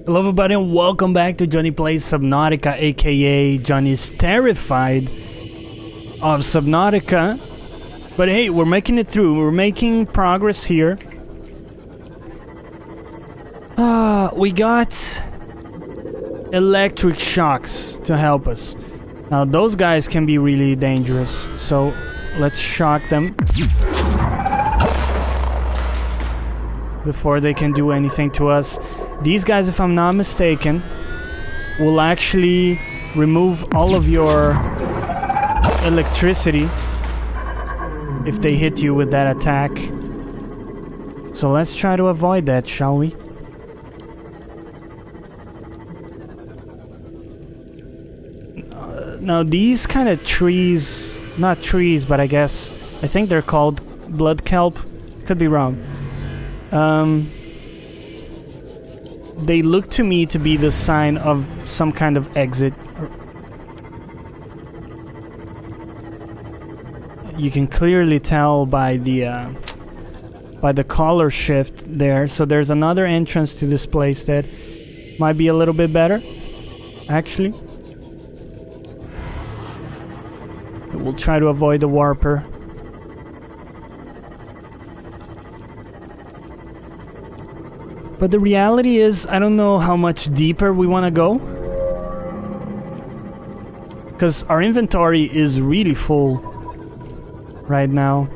Hello everybody and welcome back to Jonny Plays Subnautica, aka Jonny's terrified of Subnautica. But hey, we're making it through, we're making progress here. We got electric shocks to help us. Now those guys can be really dangerous, so let's shock them before they can do anything to us. These guys, if I'm not mistaken, will actually remove all of your electricity if they hit you with that attack. So let's try to avoid that, shall we? Now these kind of trees, not trees, but I think they're called blood kelp. Could be wrong. They look to me to be the sign of some kind of exit. You can clearly tell by the color shift there. So there's another entrance to this place that might be a little bit better, actually. We'll try to avoid the warper. But the reality is, I don't know how much deeper we want to go. Because our inventory is really full right now.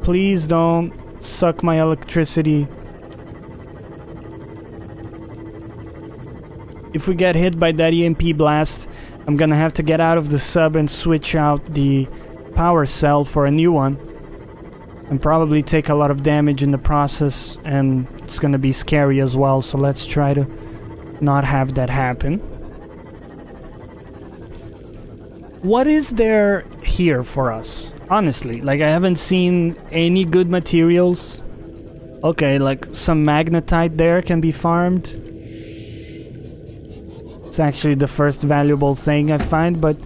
Please don't suck my electricity. If we get hit by that EMP blast, I'm gonna have to get out of the sub and switch out the power cell for a new one. And probably take a lot of damage in the process, and it's gonna be scary as well, so let's try to not have that happen. What is there here for us? Honestly, like I haven't seen any good materials. Okay, like some magnetite there can be farmed. It's actually the first valuable thing I find, but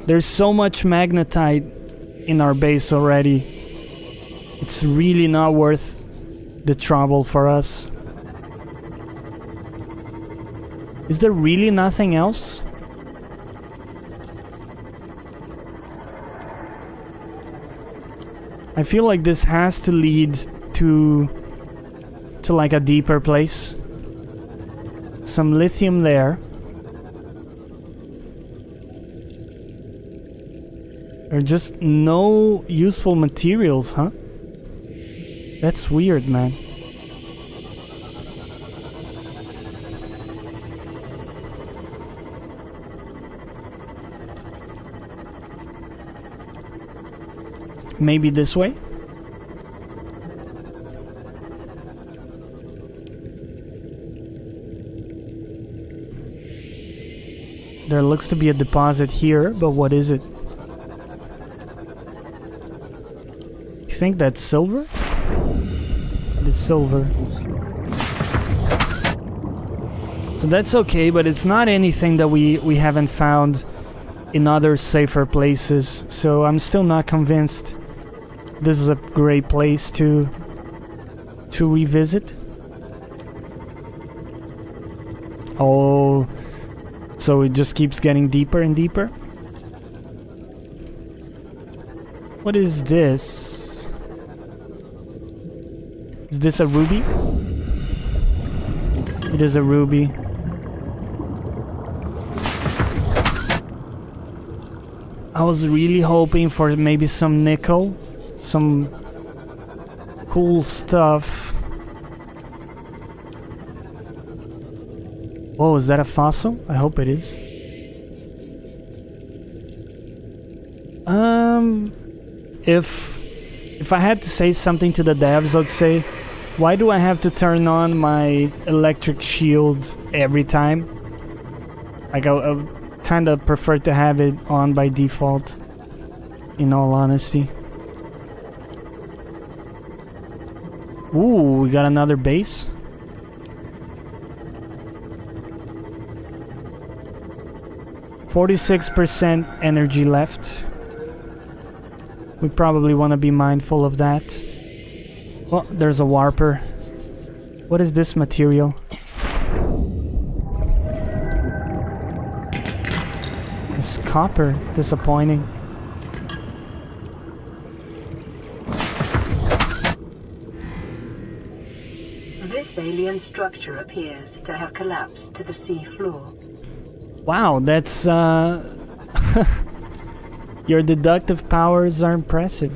there's so much magnetite in our base already. It's really not worth the trouble for us. Is there really nothing else? I feel like this has to lead to like a deeper place. Some lithium there. There are just no useful materials, huh? That's weird, man. Maybe this way? There looks to be a deposit here, but what is it? I think that's silver? It is silver. So that's okay, but it's not anything that we haven't found in other safer places. So I'm still not convinced this is a great place to revisit. Oh, so it just keeps getting deeper and deeper. What is this? Is this a ruby? It is a ruby. I was really hoping for maybe some nickel, some cool stuff. Oh, is that a fossil? I hope it is. If I had to say something to the devs, I'd say, why do I have to turn on my electric shield every time? Like, I kind of prefer to have it on by default, in all honesty. Ooh, we got another base. .46% energy left. We probably want to be mindful of that. Oh, there's a warper. What is this material? It's copper. Disappointing. This alien structure appears to have collapsed to the sea floor. Wow, that's your deductive powers are impressive.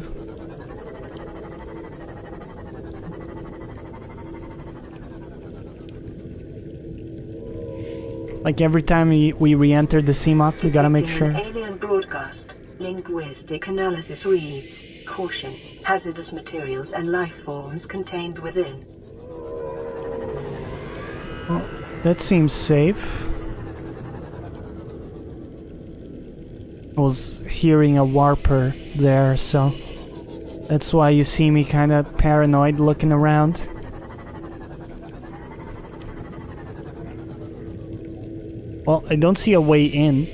Like every time we re-enter the Seamoth, we gotta make sure. Alien broadcast. Linguistic analysis reads, caution, hazardous materials and life forms contained within. Well, that seems safe. I was hearing a warper there, so that's why you see me kind of paranoid looking around. Well, I don't see a way in.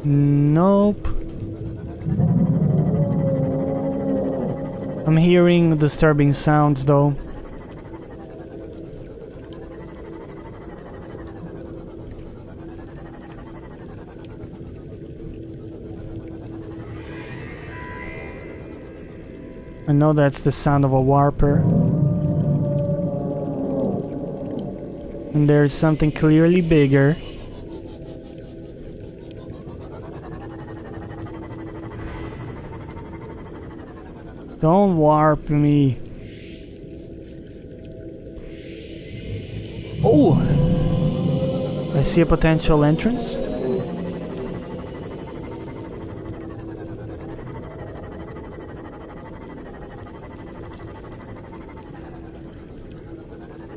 Nope. I'm hearing disturbing sounds though. I know that's the sound of a warper. And there's something clearly bigger. Don't warp me. Oh! I see a potential entrance.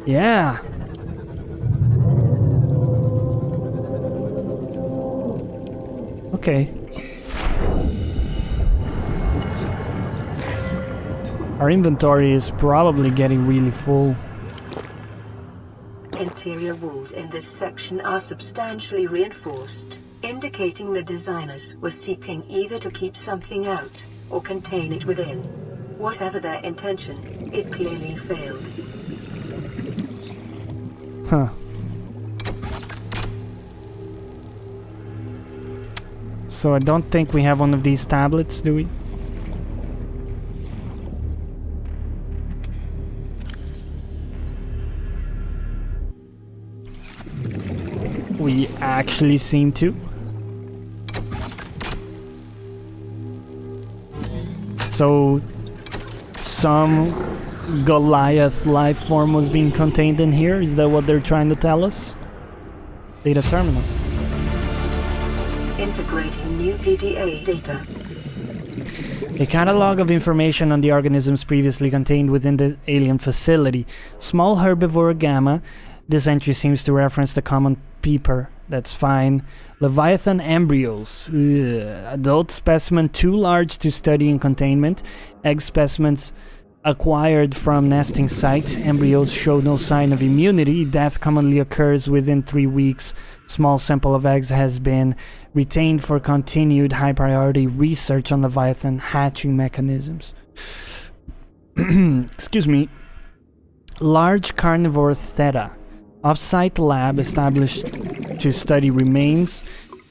Yeah. Okay. Our inventory is probably getting really full. Interior walls in this section are substantially reinforced, indicating the designers were seeking either to keep something out or contain it within. Whatever their intention, it clearly failed. Huh. So I don't think we have one of these tablets, do we? We actually seem to. So some Goliath life form was being contained in here? Is that what they're trying to tell us? Data terminal. Integrating new PDA data. A catalog of information on the organisms previously contained within the alien facility. Small herbivore gamma. This entry seems to reference the common peeper. That's fine. Leviathan embryos. Ugh. Adult specimen too large to study in containment. Egg specimens acquired from nesting sites. Embryos show no sign of immunity. Death commonly occurs within 3 weeks. Small sample of eggs has been retained for continued high-priority research on Leviathan hatching mechanisms. Excuse me. Large carnivore theta. Off-site lab established to study remains.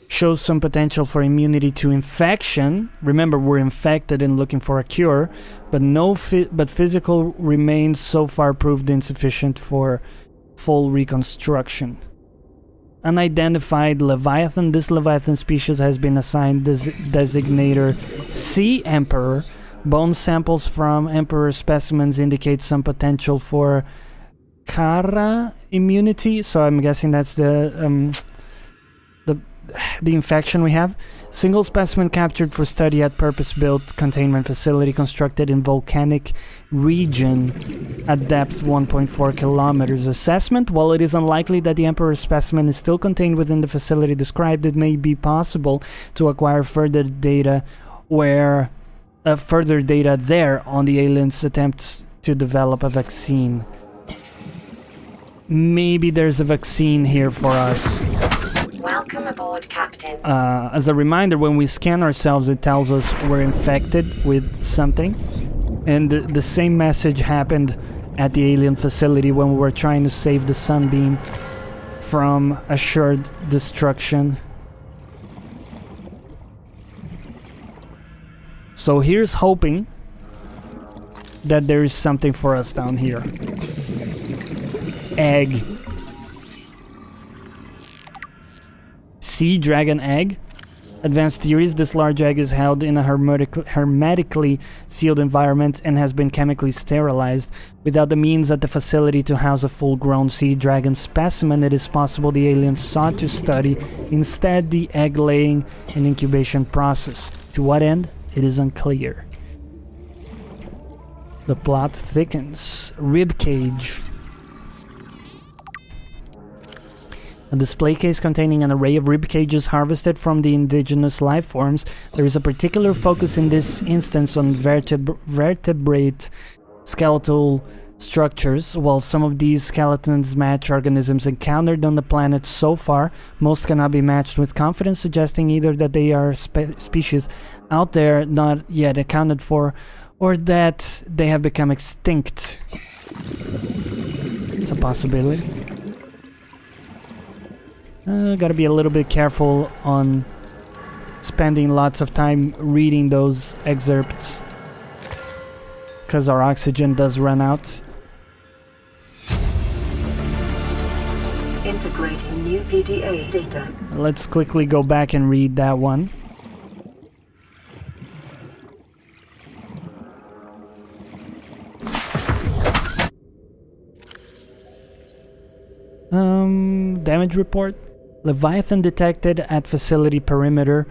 Shows some potential for immunity to infection. Remember, we're infected and looking for a cure, but physical remains so far proved insufficient for full reconstruction. Unidentified Leviathan. This Leviathan species has been assigned designator Sea Emperor. Bone samples from Emperor specimens indicate some potential for Kara immunity. So I'm guessing that's the infection we have. Single specimen captured for study at purpose-built containment facility constructed in volcanic region at depth 1.4 kilometers. Assessment: while it is unlikely that the Emperor specimen is still contained within the facility described, it may be possible to acquire further data there on the aliens' attempts to develop a vaccine. maybe there's a vaccine here for us. Welcome aboard, Captain. As a reminder, when we scan ourselves, it tells us we're infected with something. And the same message happened at the alien facility when we were trying to save the Sunbeam from assured destruction. So here's hoping that there is something for us down here. Egg. Sea dragon egg. Advanced theories, this large egg is held in a hermetically sealed environment and has been chemically sterilized. Without the means at the facility to house a full-grown sea dragon specimen, it is possible the aliens sought to study instead the egg-laying and incubation process. To what end? It is unclear. The plot thickens. Ribcage. A display case containing an array of rib cages harvested from the indigenous life forms. There is a particular focus in this instance on vertebrate skeletal structures. While some of these skeletons match organisms encountered on the planet so far, most cannot be matched with confidence, suggesting either that they are species out there not yet accounted for, or that they have become extinct. It's a possibility. Gotta be a little bit careful on spending lots of time reading those excerpts, because our oxygen does run out. Integrating new PDA data. Let's quickly go back and read that one. Damage report. Leviathan detected at facility perimeter,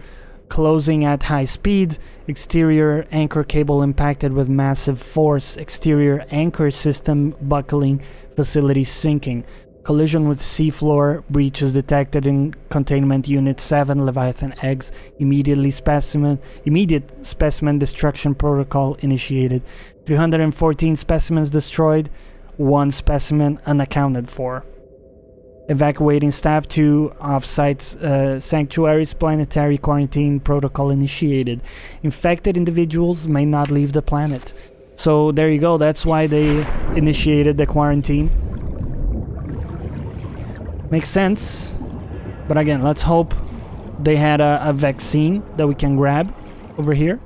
closing at high speed. Exterior anchor cable impacted with massive force. Exterior anchor system buckling. Facility sinking. Collision with seafloor. Breaches detected in containment unit 7. Leviathan eggs. Immediate specimen destruction protocol initiated. 314 specimens destroyed. 1 specimen unaccounted for. Evacuating staff to off-site sanctuaries. Planetary quarantine protocol initiated. Infected individuals may not leave the planet. So there you go. That's why they initiated the quarantine. Makes sense. But again, let's hope they had a vaccine that we can grab over here.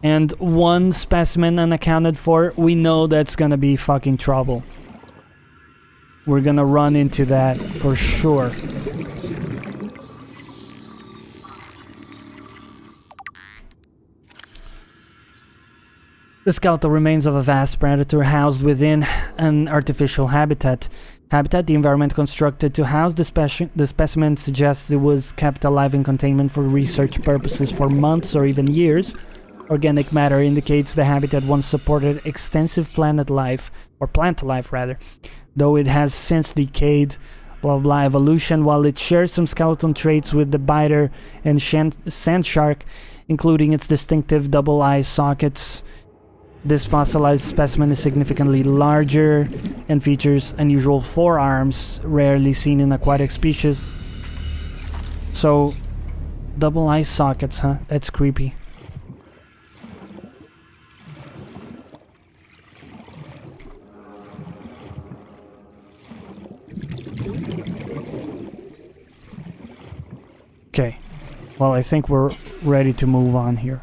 And 1 specimen unaccounted for. We know that's gonna be fucking trouble. We're gonna run into that for sure. The skeletal remains of a vast predator housed within an artificial habitat. The environment constructed to house the specimen suggests it was kept alive in containment for research purposes for months or even years. Organic matter indicates the habitat once supported extensive plant life, though it has since decayed. Evolution. While it shares some skeleton traits with the biter and sand shark, including its distinctive double eye sockets, this fossilized specimen is significantly larger and features unusual forearms, rarely seen in aquatic species. So, double eye sockets, huh? That's creepy. Okay, well, I think we're ready to move on here.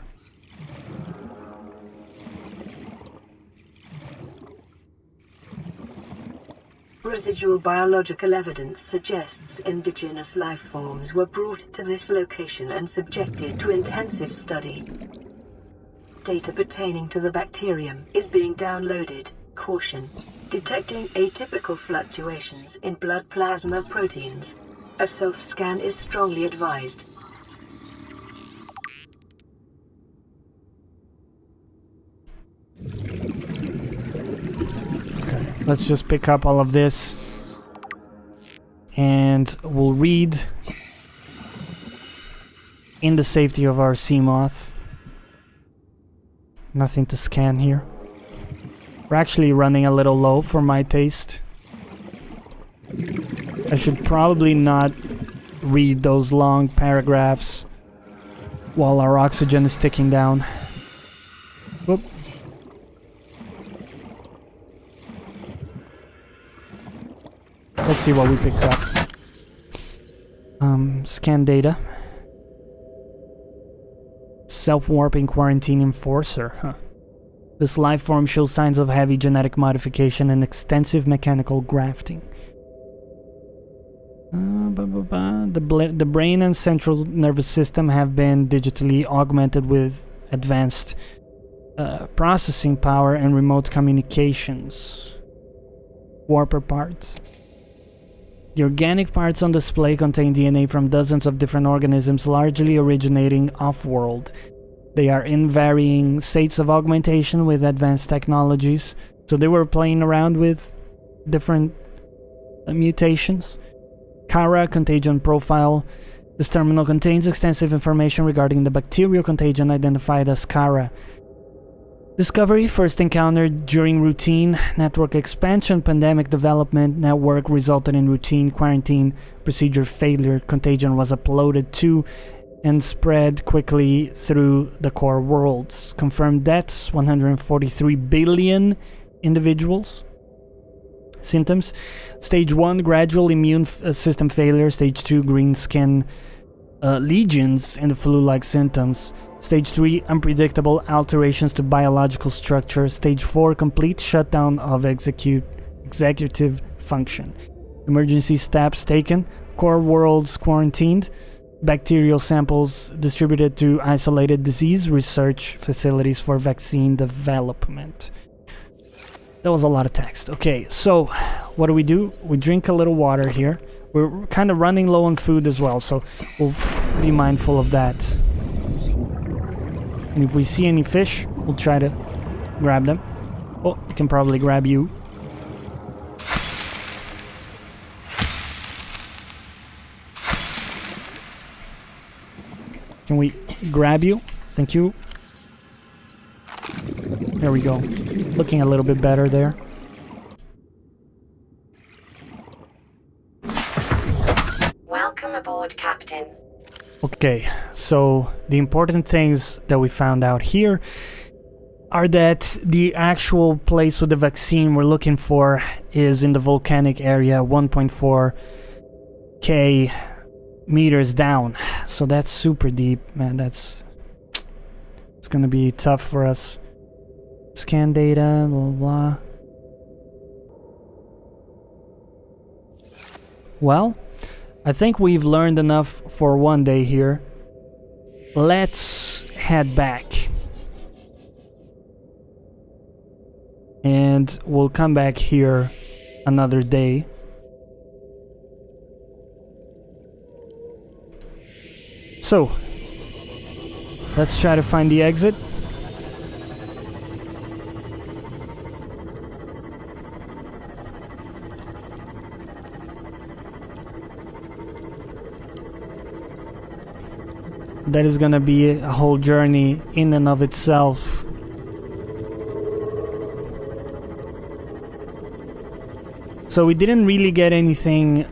Residual biological evidence suggests indigenous life forms were brought to this location and subjected to intensive study. Data pertaining to the bacterium is being downloaded. Caution. Detecting atypical fluctuations in blood plasma proteins. A self-scan is strongly advised. Okay, let's just pick up all of this and we'll read in the safety of our Seamoth. Nothing to scan here. We're actually running a little low for my taste. I should probably not read those long paragraphs while our oxygen is ticking down. Whoop. Let's see what we picked up. Scan data. Self-warping quarantine enforcer, huh. This life form shows signs of heavy genetic modification and extensive mechanical grafting. The brain and central nervous system have been digitally augmented with advanced processing power and remote communications. Warper parts. The organic parts on display contain DNA from dozens of different organisms, largely originating off-world. They are in varying states of augmentation with advanced technologies. So they were playing around with different mutations. Kara contagion profile. This terminal contains extensive information regarding the bacterial contagion identified as Kara. Discovery first encountered during routine network expansion. Pandemic development network resulted in routine quarantine procedure failure. Contagion was uploaded to and spread quickly through the core worlds. Confirmed deaths 143 billion individuals. Symptoms: Stage 1 gradual immune system failure. Stage 2 green skin lesions and flu-like symptoms. Stage 3 unpredictable alterations to biological structure. Stage 4 complete shutdown of executive function. Emergency steps taken. Core worlds quarantined. Bacterial samples distributed to isolated disease research facilities for vaccine development. That was a lot of text. Okay, so what do? We drink a little water here. We're kind of running low on food as well, so we'll be mindful of that. And if we see any fish, we'll try to grab them. Oh, I can probably grab you. Can we grab you? Thank you. There we go. Looking a little bit better there. Welcome aboard, Captain. Okay, so the important things that we found out here are that the actual place with the vaccine we're looking for is in the volcanic area, 1.4k meters down. So that's super deep, man. It's gonna be tough for us. Scan data, blah blah. Well, I think we've learned enough for one day here. Let's head back. And we'll come back here another day. So, let's try to find the exit. That is gonna be a whole journey in and of itself. So we didn't really get anything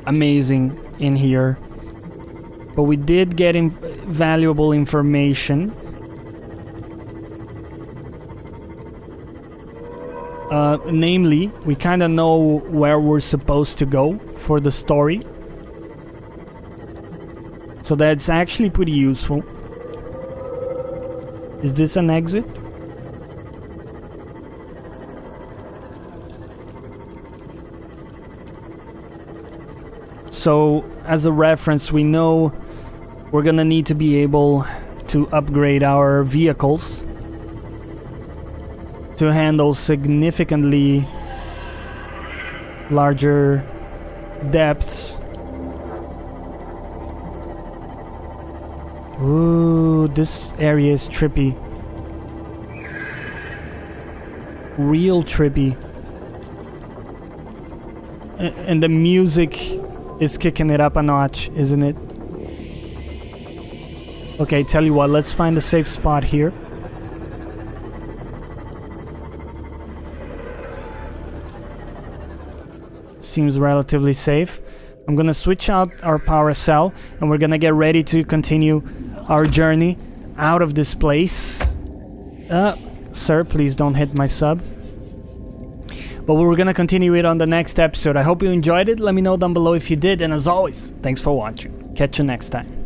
amazing in here, but we did get valuable information. Namely, we kind of know where we're supposed to go for the story. So that's actually pretty useful. Is this an exit? So, as a reference, we know we're gonna need to be able to upgrade our vehicles to handle significantly larger depths. Ooh, this area is trippy. Real trippy. And the music is kicking it up a notch, isn't it? Okay, tell you what, let's find a safe spot here. seems relatively safe. I'm gonna switch out our power cell, and we're gonna get ready to continue our journey out of this place. Sir, please don't hit my sub. But we're gonna continue it on the next episode. I hope you enjoyed it. Let me know down below if you did, and as always, thanks for watching. Catch you next time.